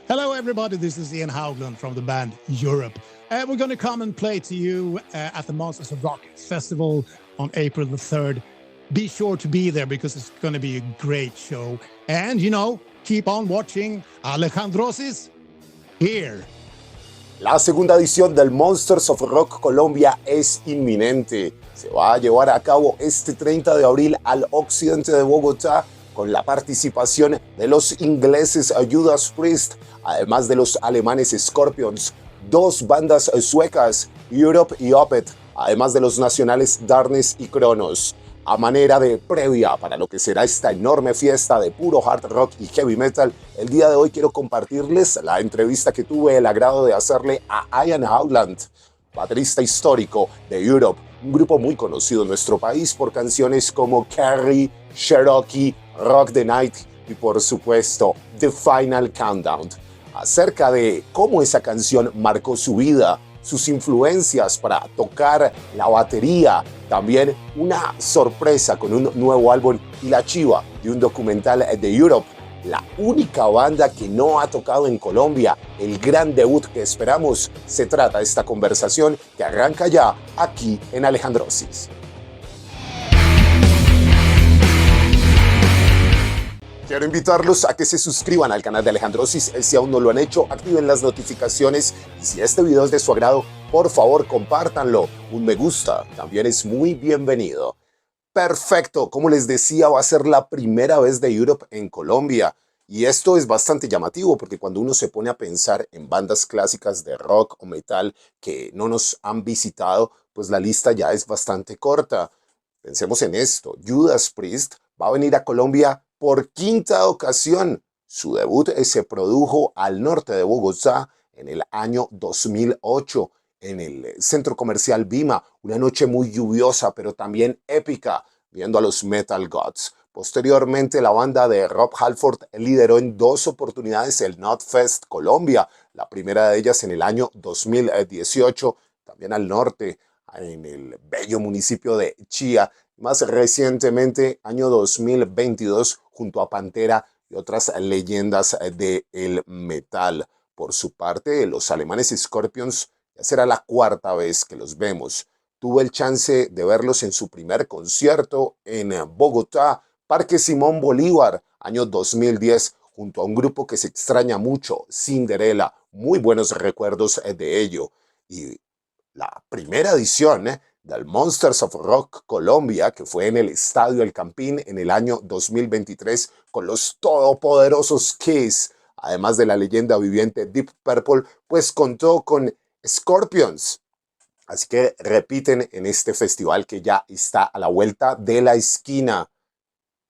Hello, everybody. This is Ian Haugland from the band Europe. We're going to come and play to you at the Monsters of Rock Festival on April the 3rd. Be sure to be there because it's going to be a great show. And, keep on watching Alejandrosis here. La segunda edición del Monsters of Rock Colombia es inminente. Se va a llevar a cabo este 30 de abril al occidente de Bogotá con la participación de los ingleses Judas Priest, además de los alemanes Scorpions, dos bandas suecas, Europe y Opeth, además de los nacionales Darkness y Kronos. A manera de previa para lo que será esta enorme fiesta de puro hard rock y heavy metal, el día de hoy quiero compartirles la entrevista que tuve el agrado de hacerle a Ian Haugland, baterista histórico de Europe, un grupo muy conocido en nuestro país por canciones como Carrie, Cherokee, Rock the Night y por supuesto The Final Countdown, acerca de cómo esa canción marcó su vida, sus influencias para tocar la batería, también una sorpresa con un nuevo álbum y la chiva de un documental de Europe, la única banda que no ha tocado en Colombia, el gran debut que esperamos. Se trata de esta conversación que arranca ya aquí en Alejandrosis. Quiero invitarlos a que se suscriban al canal de Alejandrosis. Si aún no lo han hecho, activen las notificaciones. Y si este video es de su agrado, por favor, compártanlo. Un me gusta también es muy bienvenido. Perfecto, como les decía, va a ser la primera vez de Europe en Colombia. Y esto es bastante llamativo porque cuando uno se pone a pensar en bandas clásicas de rock o metal que no nos han visitado, pues la lista ya es bastante corta. Pensemos en esto, Judas Priest va a venir a Colombia por quinta ocasión. Su debut se produjo al norte de Bogotá en el año 2008, en el centro comercial Vima, una noche muy lluviosa pero también épica, viendo a los Metal Gods. Posteriormente, la banda de Rob Halford lideró en dos oportunidades el Notfest Colombia, la primera de ellas en el año 2018, también al norte, en el bello municipio de Chía, más recientemente, año 2022, junto a Pantera y otras leyendas del metal. Por su parte, los alemanes Scorpions ya será la cuarta vez que los vemos. Tuve el chance de verlos en su primer concierto en Bogotá, Parque Simón Bolívar, año 2010, junto a un grupo que se extraña mucho, Cinderella. Muy buenos recuerdos de ello. Y la primera edición del Monsters of Rock Colombia, que fue en el Estadio El Campín en el año 2023, con los todopoderosos Kiss, además de la leyenda viviente Deep Purple, pues contó con Scorpions. Así que repiten en este festival que ya está a la vuelta de la esquina.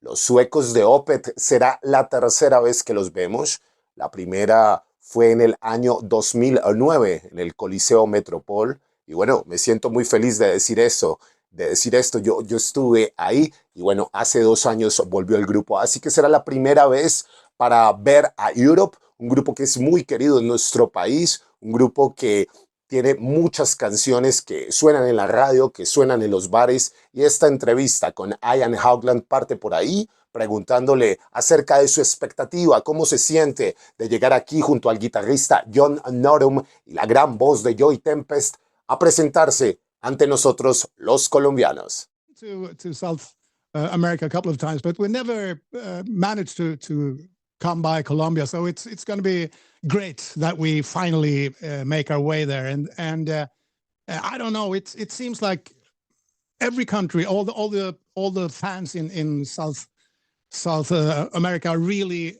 Los suecos de Opeth será la tercera vez que los vemos. La primera fue en el año 2009 en el Coliseo Metropol. Y bueno, me siento muy feliz de decir eso, de decir esto. Yo estuve ahí y bueno, hace 2 años volvió el grupo. Así que será la primera vez para ver a Europe, un grupo que es muy querido en nuestro país, un grupo que tiene muchas canciones que suenan en la radio, que suenan en los bares. Y esta entrevista con Ian Haugland parte por ahí, preguntándole acerca de su expectativa, cómo se siente de llegar aquí junto al guitarrista John Norum y la gran voz de Joey Tempest a presentarse ante nosotros los colombianos. To South America a couple of times, but we never managed to come by Colombia. So it's going to be great that we finally make our way there. And I don't know. It seems like every country, all the fans in South America are really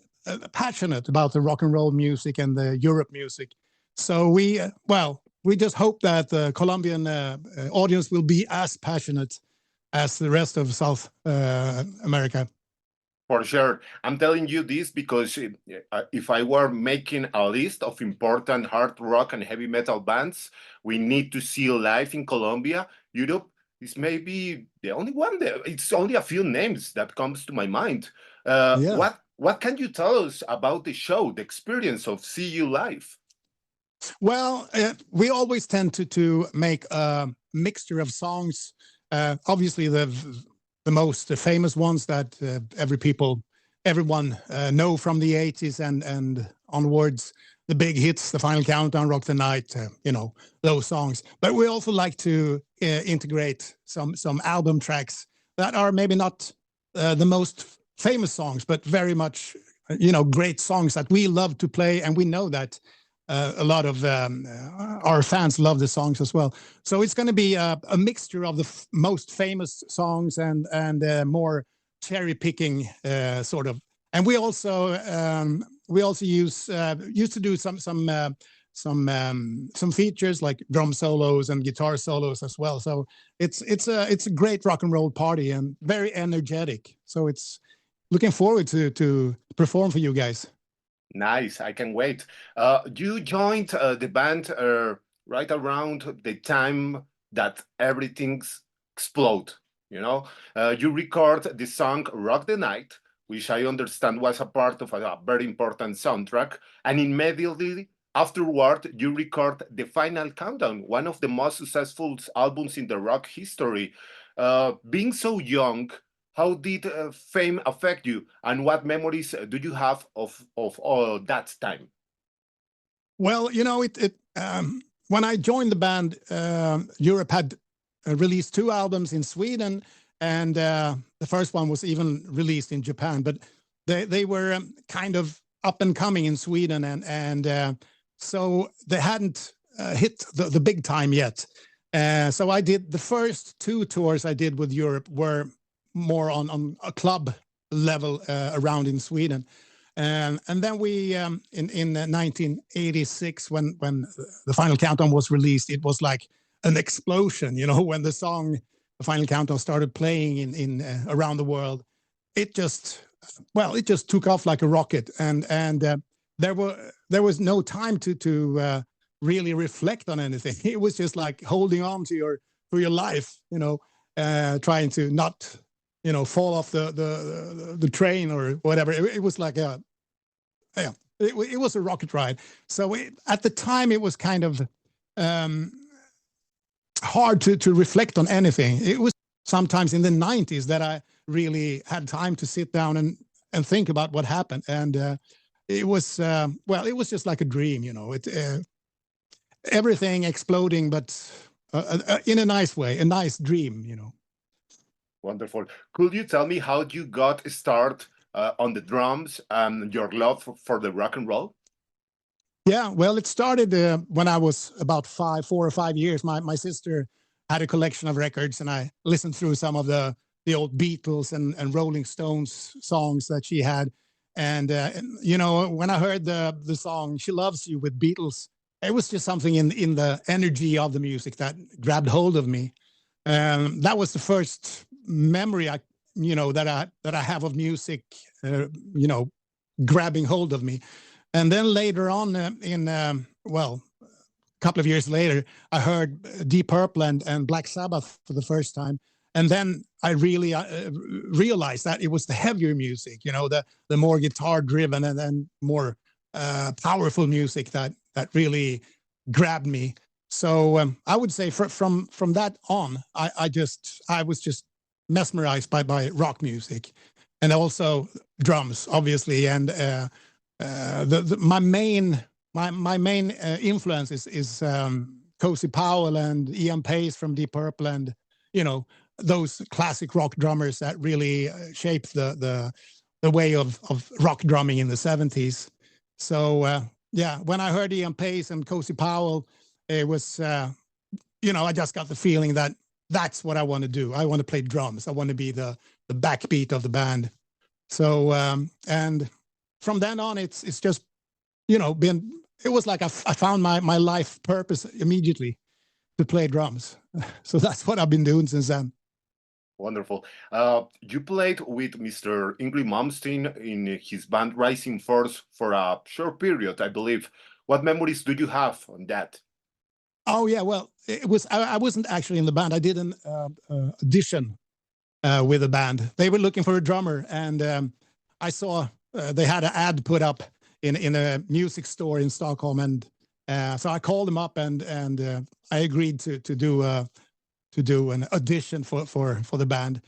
passionate about the rock and roll music and the Europe music. So we just hope that the Colombian audience will be as passionate as the rest of South America. For sure. I'm telling you this because if I were making a list of important hard rock and heavy metal bands we need to see live in Colombia, Europe is maybe the only one. It's only a few names that comes to my mind. What can you tell us about the show, the experience of see you live? Well, we always tend to make a mixture of songs. Obviously, the most famous ones that everyone know from the 80s and onwards, the big hits, The Final Countdown, Rock the Night, those songs. But we also like to integrate some album tracks that are maybe not the most famous songs, but very much, great songs that we love to play, and we know that a lot of our fans love the songs as well. So it's going to be a mixture of the most famous songs and more cherry picking sort of. And we also used to do some features like drum solos and guitar solos as well. So it's a great rock and roll party and very energetic. So it's looking forward to perform for you guys. Nice, I can wait. You joined the band right around the time that everything's explode. You record the song "Rock the Night," which I understand was a part of a very important soundtrack, and immediately afterward, you record "The Final Countdown," one of the most successful albums in the rock history. Being so young, how did fame affect you, and what memories do you have of all that time? Well, when I joined the band, Europe had released 2 albums in Sweden, and the first one was even released in Japan. But they were kind of up and coming in Sweden, and so they hadn't hit the big time yet. So I did the first 2 tours I did with Europe were more on a club level around in Sweden. And then we, in 1986, when The Final Countdown was released, it was like an explosion, when the song The Final Countdown started playing in around the world. It just took off like a rocket. And there was no time to really reflect on anything. It was just like holding on to your life, trying to not fall off the train or whatever. It was like it was a rocket ride. So at the time, it was kind of hard to reflect on anything. It was sometimes in the 90s that I really had time to sit down and think about what happened. And it was just like a dream, everything exploding, but in a nice way, a nice dream. Wonderful. Could you tell me how you got started on the drums and your love for the rock and roll? Yeah, well, it started when I was about 4 or 5 years. My sister had a collection of records, and I listened through some of the old Beatles and Rolling Stones songs that she had. And when I heard the song "She Loves You" with Beatles, it was just something in the energy of the music that grabbed hold of me. That was the first memory that I have of music, grabbing hold of me. And then later on, a couple of years later, I heard Deep Purple and Black Sabbath for the first time. And then I really realized that it was the heavier music, the more guitar driven and more powerful music that really grabbed me. So I would say from that on, I was just mesmerized by rock music, and also drums, obviously. And my main influence is Cozy Powell and Ian Pace from Deep Purple, and those classic rock drummers that really shaped the way of rock drumming in the 70s. So when I heard Ian Pace and Cozy Powell, it was I just got the feeling that that's what I want to do. I want to play drums. I want to be the backbeat of the band. So and from then on, it's just been. It was like I found my life purpose immediately, to play drums. So that's what I've been doing since then. Wonderful. You played with Mr. Yngwie Malmsteen in his band Rising Force for a short period, I believe. What memories do you have on that? Oh yeah, well, it was. I wasn't actually in the band. I did an audition with a band. They were looking for a drummer, and I saw they had an ad put up in a music store in Stockholm, and so I called them up, and I agreed to do an audition for the band.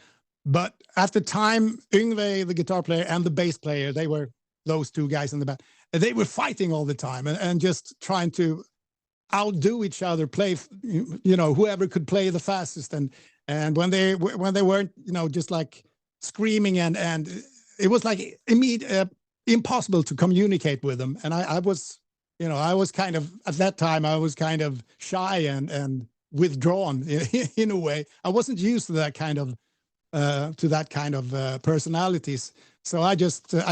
But at the time, Yngwie, the guitar player, and the bass player, they were those 2 guys in the band. they were fighting all the time and just trying to outdo each other, play, whoever could play the fastest. And when they weren't, just like screaming and it was like impossible to communicate with them. And I was kind of, at that time, I was kind of shy and withdrawn in a way. I wasn't used to that kind of personalities. So I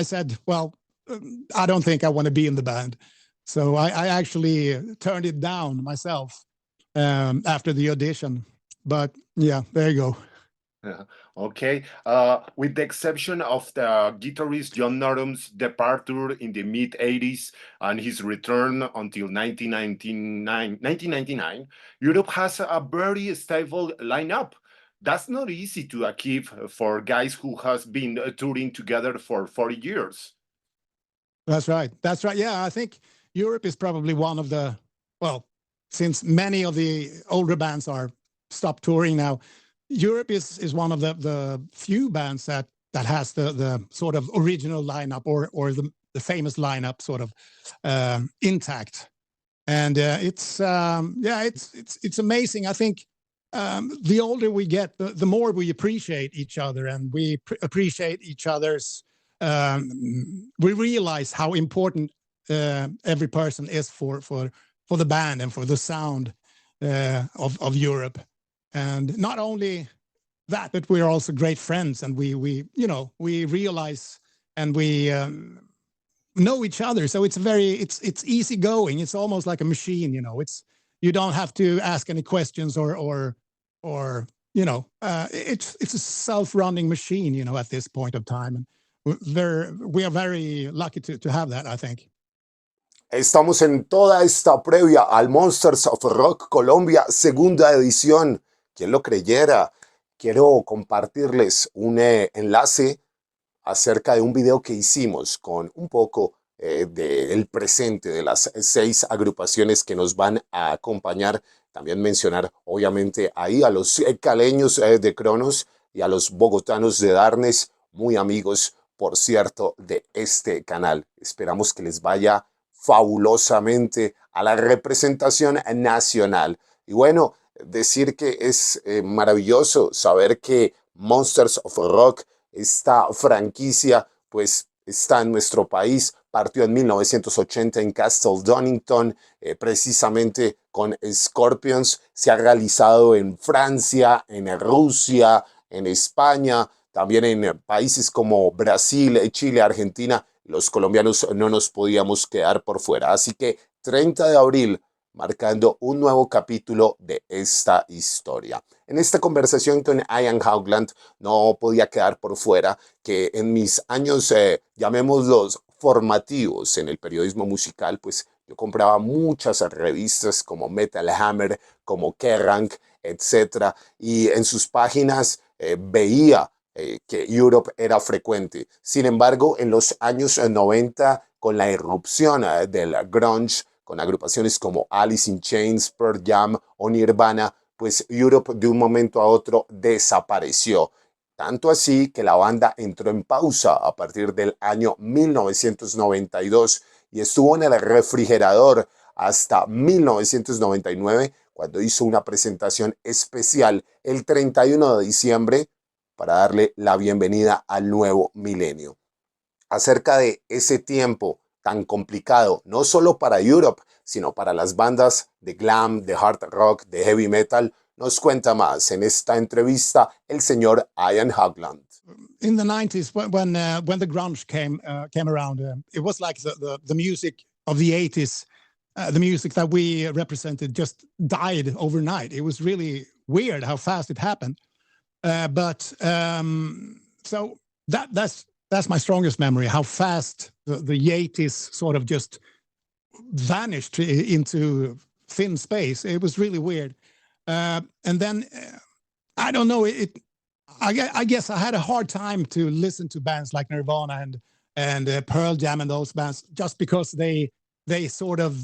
said, well, I don't think I want to be in the band. So I actually turned it down myself after the audition. But yeah, there you go. Yeah. Okay. With the exception of the guitarist John Notum's departure in the mid-80s and his return until 1999, Europe has a very stable lineup. That's not easy to achieve for guys who has been touring together for 40 years. That's right. That's right. Yeah, I think Europe is probably one of the, well, since many of the older bands are stopped touring now, Europe is one of the few bands that has the sort of original lineup or the famous lineup sort of intact. And it's amazing. I think the older we get, the more we appreciate each other, and we appreciate each other's. We realize how important every person is for the band and for the sound of Europe. And not only that, but we're also great friends, and we realize and we know each other. So it's easy going. It's almost like a machine, you don't have to ask any questions or it's a self-running machine, at this point of time. And we are very lucky to have that, I think. Estamos en toda esta previa al Monsters of Rock Colombia, segunda edición. ¿Quién lo creyera? Quiero compartirles un enlace acerca de un video que hicimos con un poco del presente de las 6 agrupaciones que nos van a acompañar. También mencionar, obviamente, ahí a los caleños de Cronos y a los bogotanos de Darnes, muy amigos, por cierto, de este canal. Esperamos que les vaya fabulosamente a la representación nacional. Y bueno, decir que es maravilloso saber que Monsters of Rock, esta franquicia, pues está en nuestro país. Partió en 1980 en Castle Donington, precisamente con Scorpions. Se ha realizado en Francia, en Rusia, en España, también en países como Brasil, Chile, Argentina. Los colombianos no nos podíamos quedar por fuera. Así que 30 de abril, marcando un nuevo capítulo de esta historia. En esta conversación con Ian Haugland no podía quedar por fuera que en mis años, llamémoslos formativos en el periodismo musical, pues yo compraba muchas revistas como Metal Hammer, como Kerrang, etc. Y en sus páginas veía que Europe era frecuente. Sin embargo, en los años 90, con la irrupción del grunge, con agrupaciones como Alice in Chains, Pearl Jam o Nirvana, pues Europe de un momento a otro desapareció. Tanto así que la banda entró en pausa a partir del año 1992 y estuvo en el refrigerador hasta 1999, cuando hizo una presentación especial el 31 de diciembre para darle la bienvenida al nuevo milenio. Acerca de ese tiempo tan complicado, no solo para Europe, sino para las bandas de glam, de hard rock, de heavy metal, nos cuenta más en esta entrevista el señor Ian Haugland. In the 90s, when the grunge came around, it was like the music of the 80s, the music that we represented just died overnight. It was really weird how fast it happened. So that's my strongest memory, how fast the 80s sort of just vanished into thin space. It was really weird. And then, I don't know, I guess I had a hard time to listen to bands like Nirvana and Pearl Jam and those bands, just because they sort of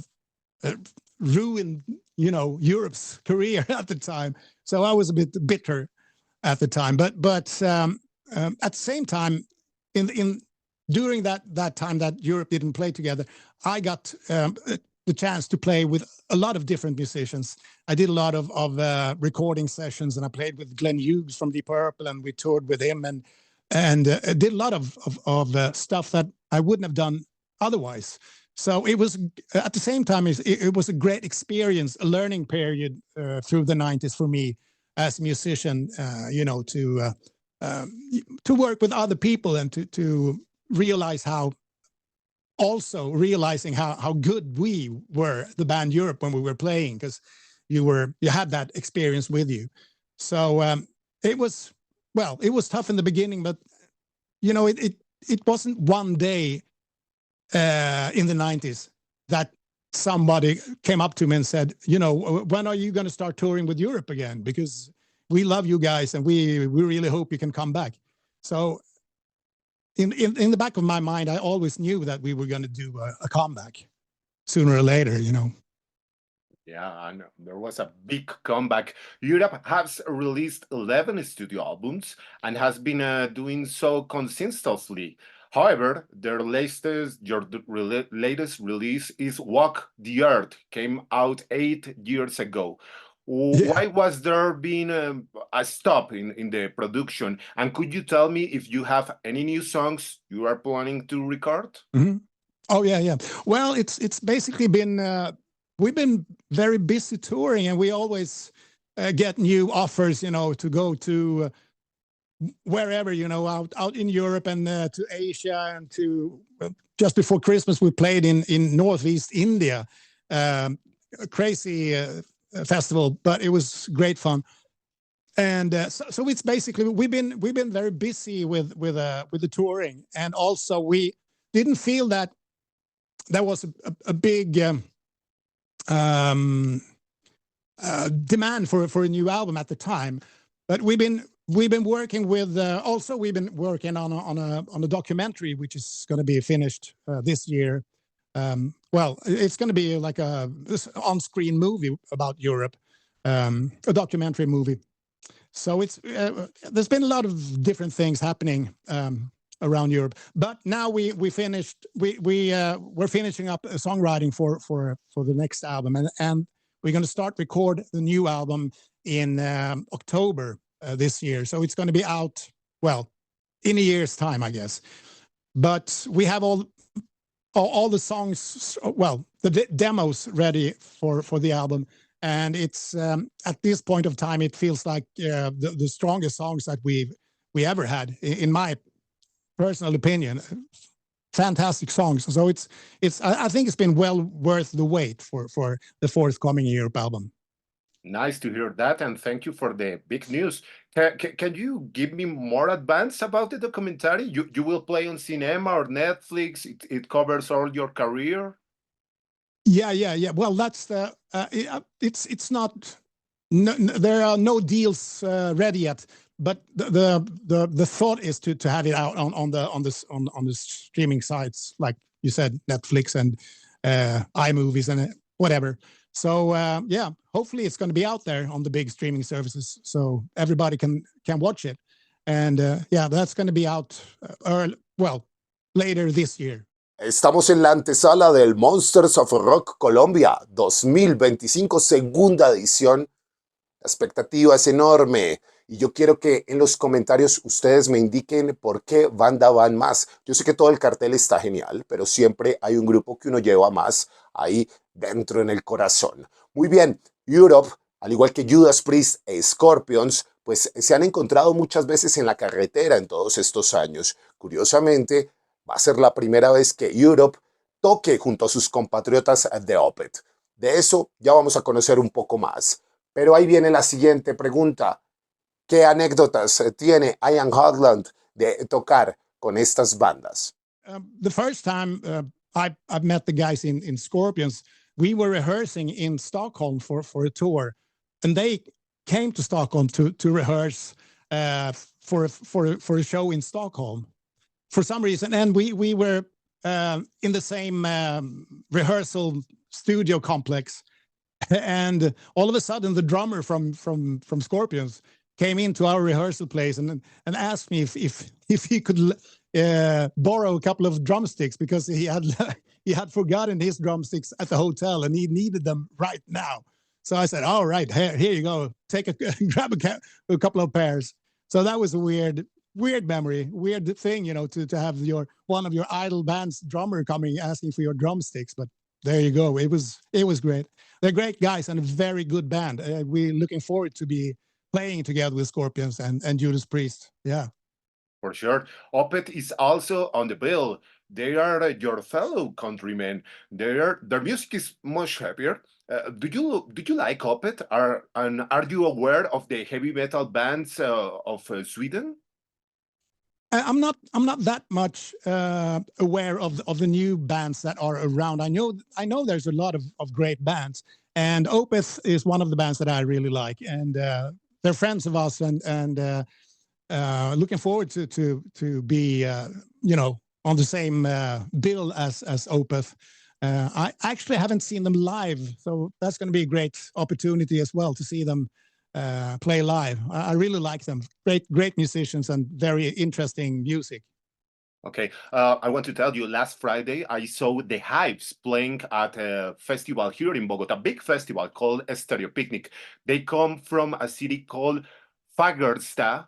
ruined, Europe's career at the time. So I was a bit bitter at the time. But at the same time, during that time that Europe didn't play together, I got the chance to play with a lot of different musicians. I did a lot of recording sessions, and I played with Glenn Hughes from Deep Purple, and we toured with him, and did a lot of stuff that I wouldn't have done otherwise. So it was, at the same time, it was a great experience, a learning period through the 90s for me as a musician, to work with other people and to realize how good we were, the band Europe, when we were playing, because you had that experience with you. So it was tough in the beginning, but it wasn't one day in the 90s that somebody came up to me and said, when are you going to start touring with Europe again? Because we love you guys and we really hope you can come back. So in the back of my mind, I always knew that we were going to do a comeback sooner or later, Yeah, and there was a big comeback. Europe has released 11 studio albums and has been doing so consistently. However, their latest release is Walk the Earth, came out 8 years ago. Why was there been a stop in the production? And could you tell me if you have any new songs you are planning to record? Mm-hmm. Oh, yeah. Well, it's basically been, we've been very busy touring, and we always get new offers, to go to wherever, out in Europe and to Asia, and to just before Christmas, we played in Northeast India, crazy festival, but it was great fun. And so it's basically we've been very busy with the touring, and also we didn't feel that there was a big demand for a new album at the time. But we've been working with we've been working on a documentary which is going to be finished this year. Well, it's going to be like this on-screen movie about Europe, a documentary movie. So it's there's been a lot of different things happening around Europe. But now we're finishing up songwriting for the next album, and we're going to start record the new album in October this year. So it's going to be out, well, in a year's time, I guess. But we have all the songs, well, the demos ready for the album, and it's at this point of time it feels like the strongest songs that we ever had, in my personal opinion. Fantastic songs. So I think it's been well worth the wait for the forthcoming Europe album. Nice to hear that, and thank you for the big news. Can you give me more advance about the documentary? You will play on cinema or Netflix? It covers all your career? Yeah. Well, that's the it's not. No, there are no deals ready yet, but the thought is to have it out on the streaming sites, like you said, Netflix and iMovies and whatever. So yeah, hopefully it's going to be out there on the big streaming services, so everybody can watch it. And yeah, that's going to be out later this year. Estamos en la antesala del Monsters of Rock Colombia 2025, segunda edición. La expectativa es enorme y yo quiero que en los comentarios ustedes me indiquen por qué banda van más. Yo sé que todo el cartel está genial, pero siempre hay un grupo que uno lleva más ahí dentro en el corazón. Muy bien, Europe, al igual que Judas Priest e Scorpions, pues se han encontrado muchas veces en la carretera en todos estos años. Curiosamente, va a ser la primera vez que Europe toque junto a sus compatriotas de Opeth. De eso ya vamos a conocer un poco más. Pero ahí viene la siguiente pregunta. ¿Qué anécdotas tiene Ian Haugland de tocar con estas bandas? The first time I've met the guys in Scorpions, we were rehearsing in Stockholm for a tour, and they came to Stockholm to rehearse for a show in Stockholm for some reason, and we were in the same rehearsal studio complex. And all of a sudden, the drummer from Scorpions came into our rehearsal place and asked me if he could borrow a couple of drumsticks because he had he had forgotten his drumsticks at the hotel and he needed them right now. So I said, "All right, here you go. Take a grab a couple of pairs." So that was a weird memory, weird thing, to have one of your idol band's drummer coming asking for your drumsticks. But there you go. It was great. They're great guys and a very good band. We're looking forward to be playing together with Scorpions and Judas Priest. Yeah. For sure. Opeth is also on the bill. They are your fellow countrymen. Their music is much happier. Do you like Opeth? Are you aware of the heavy metal bands of Sweden? I'm not that much aware of the new bands that are around. I know there's a lot of great bands, and Opeth is one of the bands that I really like, and they're friends of us, and looking forward to be on the same bill as Opeth. I actually haven't seen them live, so that's going to be a great opportunity as well to see them play live. I really like them. Great musicians and very interesting music. Okay, I want to tell you, last Friday, I saw the Hives playing at a festival here in Bogota, a big festival called Stereo Picnic. They come from a city called Fagersta.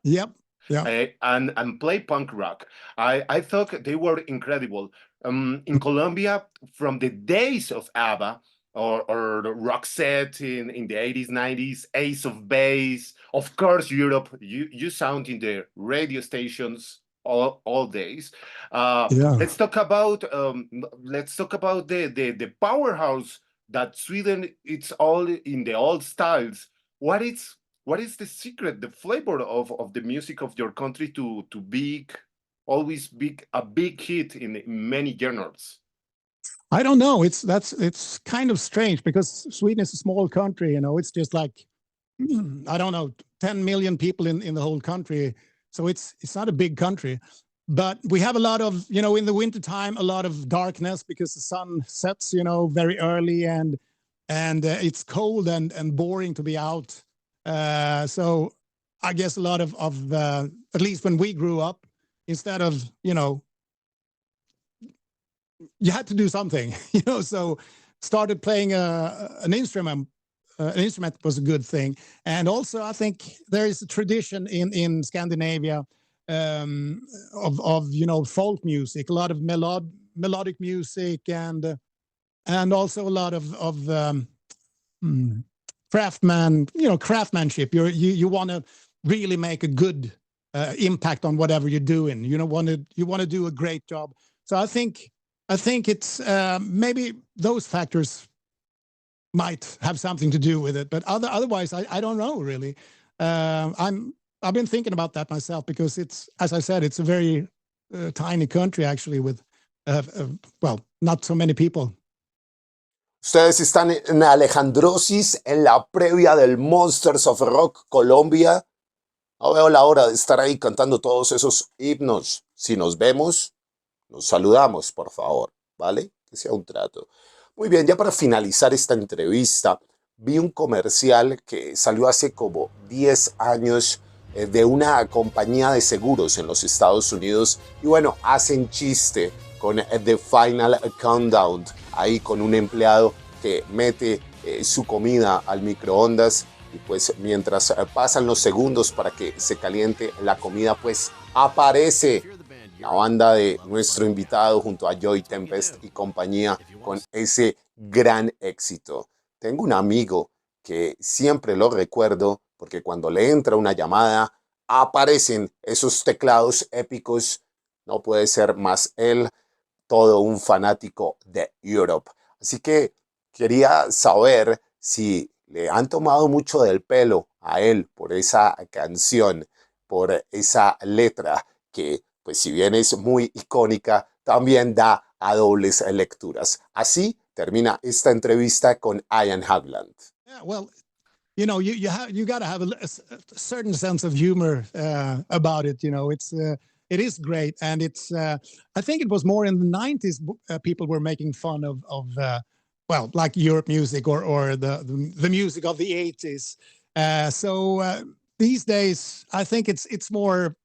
Yep. Yeah. And play punk rock. I thought they were incredible. In Colombia, from the days of ABBA or the Roxette in the 80s, 90s, Ace of Base, of course, Europe, you sound in the radio stations all days. Yeah. Let's talk about the powerhouse that Sweden. It's all in the old styles. What is the secret, the flavor of the music of your country to always be a big hit in many genres? I don't know. It's kind of strange because Sweden is a small country. It's just like I don't know, 10 million people in the whole country. So it's not a big country, but we have a lot of in the wintertime a lot of darkness because the sun sets very early and it's cold and boring to be out. So I guess a lot of at least when we grew up, instead of you had to do something, so started playing an instrument. An instrument was a good thing, and also I think there is a tradition in Scandinavia of folk music, a lot of melodic music, and also a lot of craftsmanship. You want to really make a good impact on whatever you're doing. You want to do a great job. So I think it's maybe those factors might have something to do with it, but otherwise I don't know really. I've been thinking about that myself because it's, as I said, it's a very tiny country actually with not so many people. Ustedes están en Alejandrosis en la previa del Monsters of Rock Colombia. No veo la hora de estar ahí cantando todos esos himnos. Si nos vemos, nos saludamos, por favor, ¿vale? Que sea un trato. Muy bien, ya para finalizar esta entrevista, vi un comercial que salió hace como 10 años de una compañía de seguros en los Estados Unidos y bueno, hacen chiste con The Final Countdown, ahí con un empleado que mete su comida al microondas y pues mientras pasan los segundos para que se caliente la comida, pues aparece la banda de nuestro invitado junto a Joey Tempest y compañía con ese gran éxito. Tengo un amigo que siempre lo recuerdo porque cuando le entra una llamada aparecen esos teclados épicos. No puede ser más él, todo un fanático de Europe. Así que quería saber si le han tomado mucho del pelo a él por esa canción, por esa letra que, pues si bien es muy icónica, también da a dobles lecturas. Así termina esta entrevista con Ian Haugland. Yeah, well, you got to have a certain sense of humor about it. It is great, and it's. I think it was more in the 90s. People were making fun of like Europe music or the music of the 80s. So these days, I think it's more.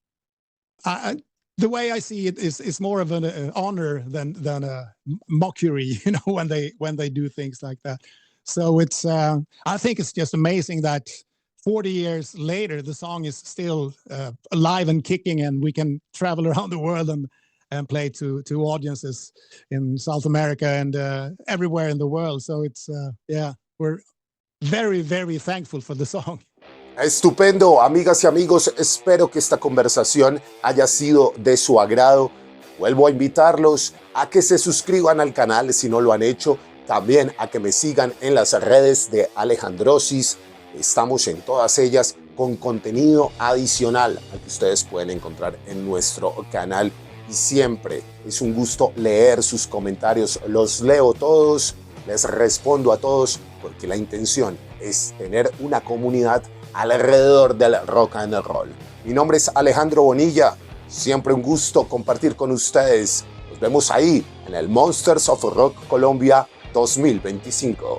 the way I see it is more of an honor than a mockery, you know, when they do things like that. So it's I think it's just amazing that 40 years later the song is still alive and kicking, and we can travel around the world and play to audiences in South America and everywhere in the world. So it's yeah, we're very, very thankful for the song. Estupendo, amigas y amigos, espero que esta conversación haya sido de su agrado. Vuelvo a invitarlos a que se suscriban al canal si no lo han hecho, también a que me sigan en las redes de Alejandrosis. Estamos en todas ellas con contenido adicional al que ustedes pueden encontrar en nuestro canal. Y siempre es un gusto leer sus comentarios, los leo todos, les respondo a todos, porque la intención es tener una comunidad alrededor del rock and roll. Mi nombre es Alejandro Bonilla, siempre un gusto compartir con ustedes. Nos vemos ahí en el Monsters of Rock Colombia 2025.